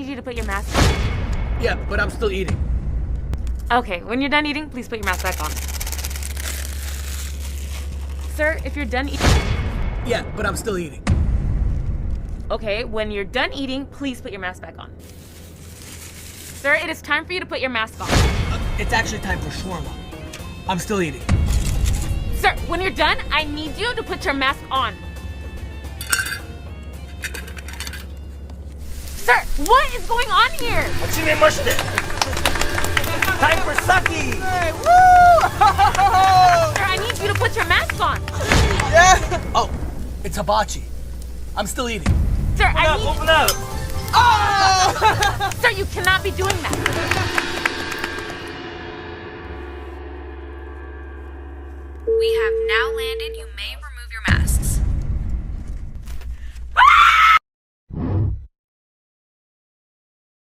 need you to put your mask on. Yeah, but I'm still eating. Okay, when you're done eating, please put your mask back on. Sir, if you're done eating... Yeah, but I'm still eating. Okay, when you're done eating, please put your mask back on. Sir, it is time for you to put your mask on. It's actually time for shawarma. I'm still eating. Sir, when you're done, I need you to put your mask on. Sir, what is going on here? 아침에 마시대. Time for sake. Hey, woo! Sir, I need you to put your mask on. Yeah! Oh, it's hibachi. I'm still eating. Sir, I need... Open up. Oh! Sir, you cannot be doing that. We have now landed. You may